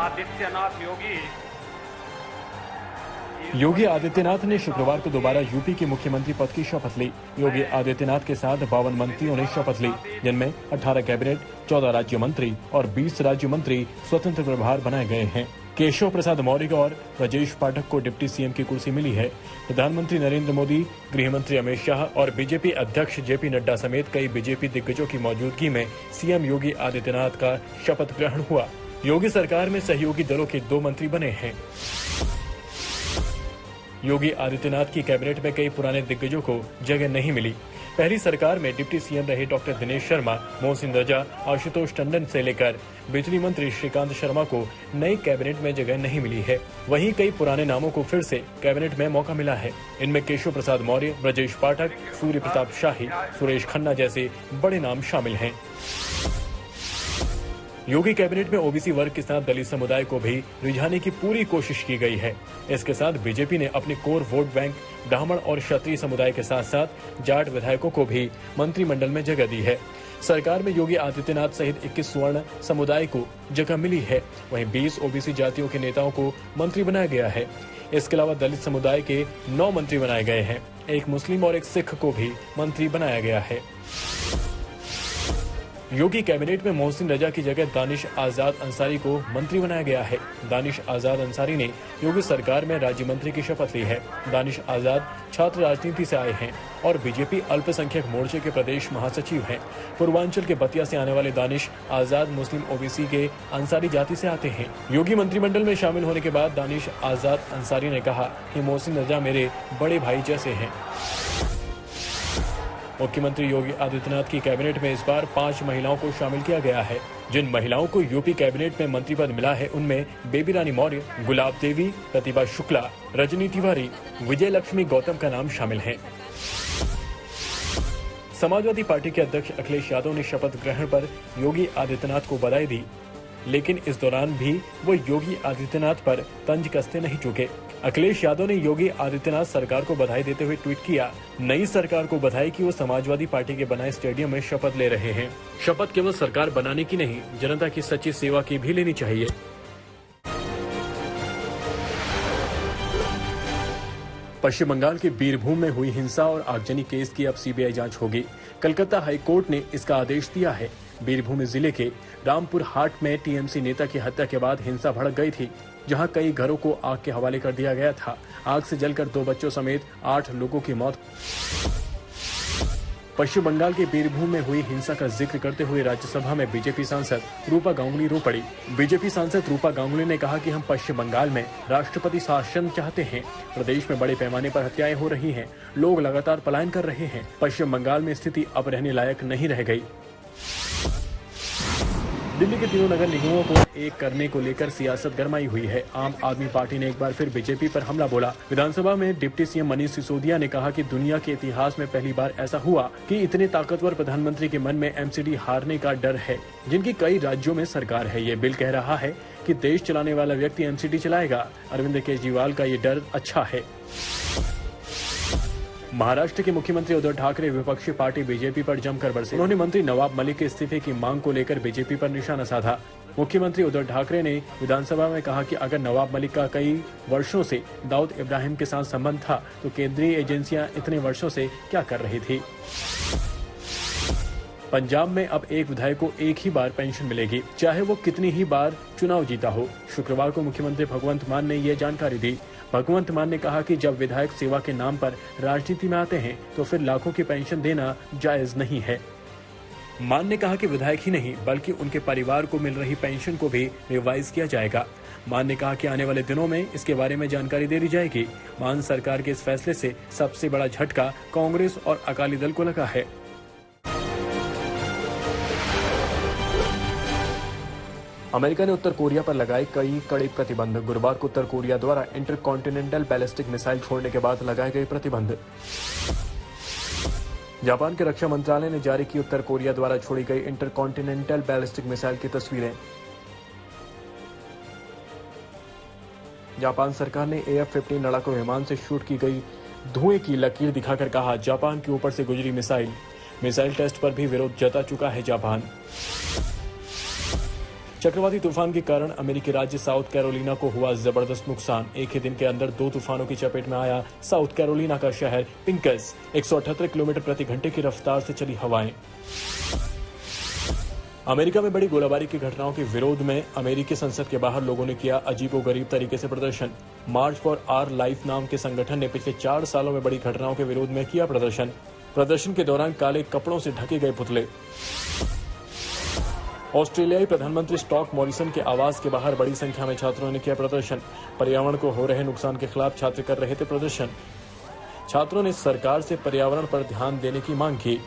आदित्यनाथ योगी आदित्यनाथ ने शुक्रवार को दोबारा यूपी के मुख्यमंत्री पद की शपथ ली। योगी आदित्यनाथ के साथ 52 मंत्रियों ने शपथ ली, जिनमें 18 कैबिनेट, 14 राज्य मंत्री और 20 राज्य मंत्री स्वतंत्र प्रभार बनाए गए हैं। केशव प्रसाद मौर्य और ब्रजेश पाठक को डिप्टी सीएम की कुर्सी मिली है। प्रधानमंत्री नरेंद्र मोदी, गृह मंत्री अमित शाह और बीजेपी अध्यक्ष जेपी नड्डा समेत कई बीजेपी दिग्गजों की मौजूदगी में सीएम योगी आदित्यनाथ का शपथ ग्रहण हुआ। योगी सरकार में सहयोगी दलों के 2 मंत्री बने हैं। योगी आदित्यनाथ की कैबिनेट में कई पुराने दिग्गजों को जगह नहीं मिली। पहली सरकार में डिप्टी सीएम रहे डॉक्टर दिनेश शर्मा, मोहसिन रजा, आशुतोष टंडन से लेकर बिजली मंत्री श्रीकांत शर्मा को नई कैबिनेट में जगह नहीं मिली है। वहीं कई पुराने नामों को फिर से कैबिनेट में मौका मिला है। इनमें केशव प्रसाद मौर्य, ब्रजेश पाठक, सूर्य प्रताप शाही, सुरेश खन्ना जैसे बड़े नाम शामिल हैं। योगी कैबिनेट में ओबीसी वर्ग के साथ दलित समुदाय को भी रिझाने की पूरी कोशिश की गई है। इसके साथ बीजेपी ने अपने कोर वोट बैंक ब्राह्मण और क्षत्रिय समुदाय के साथ साथ जाट विधायकों को भी मंत्रिमंडल में जगह दी है। सरकार में योगी आदित्यनाथ सहित 21 स्वर्ण समुदाय को जगह मिली है। वहीं 20 ओबीसी जातियों के नेताओं को मंत्री बनाया गया है। इसके अलावा दलित समुदाय के 9 मंत्री बनाए गए हैं। एक मुस्लिम और एक सिख को भी मंत्री बनाया गया है। योगी कैबिनेट में मोहसिन रजा की जगह दानिश आजाद अंसारी को मंत्री बनाया गया है। दानिश आजाद अंसारी ने योगी सरकार में राज्य मंत्री की शपथ ली है। दानिश आजाद छात्र राजनीति से आए हैं और बीजेपी अल्पसंख्यक मोर्चे के प्रदेश महासचिव हैं। पूर्वांचल के बतिया से आने वाले दानिश आजाद मुस्लिम ओबीसी के अंसारी जाति से आते हैं। योगी मंत्रिमंडल में शामिल होने के बाद दानिश आजाद अंसारी ने कहा कि मोहसिन रजा मेरे बड़े भाई जैसे हैं। मुख्यमंत्री योगी आदित्यनाथ की कैबिनेट में इस बार 5 महिलाओं को शामिल किया गया है। जिन महिलाओं को यूपी कैबिनेट में मंत्री पद मिला है उनमें बेबी रानी मौर्य, गुलाब देवी, प्रतिभा शुक्ला, रजनी तिवारी, विजय लक्ष्मी गौतम का नाम शामिल है। समाजवादी पार्टी के अध्यक्ष अखिलेश यादव ने शपथ ग्रहण पर योगी आदित्यनाथ को बधाई दी, लेकिन इस दौरान भी वो योगी आदित्यनाथ पर तंज कसते नहीं चुके। अखिलेश यादव ने योगी आदित्यनाथ सरकार को बधाई देते हुए ट्वीट किया, नई सरकार को बधाई कि वो समाजवादी पार्टी के बनाए स्टेडियम में शपथ ले रहे हैं। शपथ केवल सरकार बनाने की नहीं, जनता की सच्ची सेवा की भी लेनी चाहिए। पश्चिम बंगाल के बीरभूम में हुई हिंसा और आगजनी केस की अब सीबीआई जांच होगी। कलकत्ता हाईकोर्ट ने इसका आदेश दिया है। बीरभूम जिले के रामपुर हाट में टीएमसी नेता की हत्या के बाद हिंसा भड़क गई थी, जहां कई घरों को आग के हवाले कर दिया गया था। आग से जलकर 2 बच्चों समेत 8 लोगों की मौत। पश्चिम बंगाल के बीरभूम में हुई हिंसा का जिक्र करते हुए राज्यसभा में बीजेपी सांसद रूपा गांगुली रो पड़ी। बीजेपी सांसद रूपा गांगुली ने कहा कि हम पश्चिम बंगाल में राष्ट्रपति शासन चाहते हैं। प्रदेश में बड़े पैमाने पर हत्याएं हो रही हैं। लोग लगातार पलायन कर रहे हैं। पश्चिम बंगाल में स्थिति अब रहने लायक नहीं रह गई। दिल्ली के तीनों नगर निगमों को एक करने को लेकर सियासत गरमाई हुई है। आम आदमी पार्टी ने एक बार फिर बीजेपी पर हमला बोला। विधानसभा में डिप्टी सीएम मनीष सिसोदिया ने कहा कि दुनिया के इतिहास में पहली बार ऐसा हुआ कि इतने ताकतवर प्रधानमंत्री के मन में एमसीडी हारने का डर है, जिनकी कई राज्यों में सरकार है। ये बिल कह रहा है कि देश चलाने वाला व्यक्ति एमसीडी चलाएगा। अरविंद केजरीवाल का ये डर अच्छा है। महाराष्ट्र के मुख्यमंत्री उद्धव ठाकरे विपक्षी पार्टी बीजेपी पर जमकर बरसे। उन्होंने मंत्री नवाब मलिक के इस्तीफे की मांग को लेकर बीजेपी पर निशाना साधा। मुख्यमंत्री उद्धव ठाकरे ने विधानसभा में कहा कि अगर नवाब मलिक का कई वर्षों से दाऊद इब्राहिम के साथ संबंध था तो केंद्रीय एजेंसियां इतने वर्षों से क्या कर रही थी। पंजाब में अब एक विधायक को एक ही बार पेंशन मिलेगी, चाहे वो कितनी ही बार चुनाव जीता हो। शुक्रवार को मुख्यमंत्री भगवंत मान ने ये जानकारी दी। भगवंत मान ने कहा कि जब विधायक सेवा के नाम पर राजनीति में आते हैं तो फिर लाखों की पेंशन देना जायज नहीं है। मान ने कहा कि विधायक ही नहीं बल्कि उनके परिवार को मिल रही पेंशन को भी रिवाइज किया जाएगा। मान ने कहा कि आने वाले दिनों में इसके बारे में जानकारी दे दी जाएगी। मान सरकार के इस फैसले से सबसे बड़ा झटका कांग्रेस और अकाली दल को लगा है। अमेरिका ने उत्तर कोरिया पर लगाए कई कड़े प्रतिबंध। गुरुवार को उत्तर कोरिया द्वारा इंटरकॉन्टिनेंटल बैलिस्टिक मिसाइल छोड़ने के बाद लगाए गए प्रतिबंध। जापान के रक्षा मंत्रालय ने जारी की उत्तर कोरिया द्वारा छोड़ी गई इंटरकॉन्टिनेंटल बैलिस्टिक मिसाइल की तस्वीरें। जापान सरकार ने AF-15 लड़ाकू विमान से शूट की गई धुएं की लकीर दिखाकर कहा, जापान के ऊपर से गुजरी मिसाइल टेस्ट पर भी विरोध जता चुका है जापान। चक्रवाती तूफान के कारण अमेरिकी राज्य साउथ कैरोलिना को हुआ जबरदस्त नुकसान। एक ही दिन के अंदर 2 तूफानों की चपेट में आया साउथ कैरोलिना का शहर पिंकस। 178 किलोमीटर प्रति घंटे की रफ्तार से चली हवाएं। अमेरिका में बड़ी गोलाबारी की घटनाओं के विरोध में अमेरिकी संसद के बाहर लोगों ने किया अजीबोगरीब तरीके से प्रदर्शन। मार्च फॉर आवर लाइफ नाम के संगठन ने पिछले 4 सालों में बड़ी घटनाओं के विरोध में किया प्रदर्शन के दौरान काले कपड़ों से ढके गए पुतले। ऑस्ट्रेलियाई प्रधानमंत्री स्कॉट मॉरिसन के आवास के बाहर बड़ी संख्या में छात्रों ने किया प्रदर्शन। पर्यावरण को हो रहे नुकसान के खिलाफ छात्र कर रहे थे प्रदर्शन। छात्रों ने सरकार से पर्यावरण पर ध्यान देने की मांग की।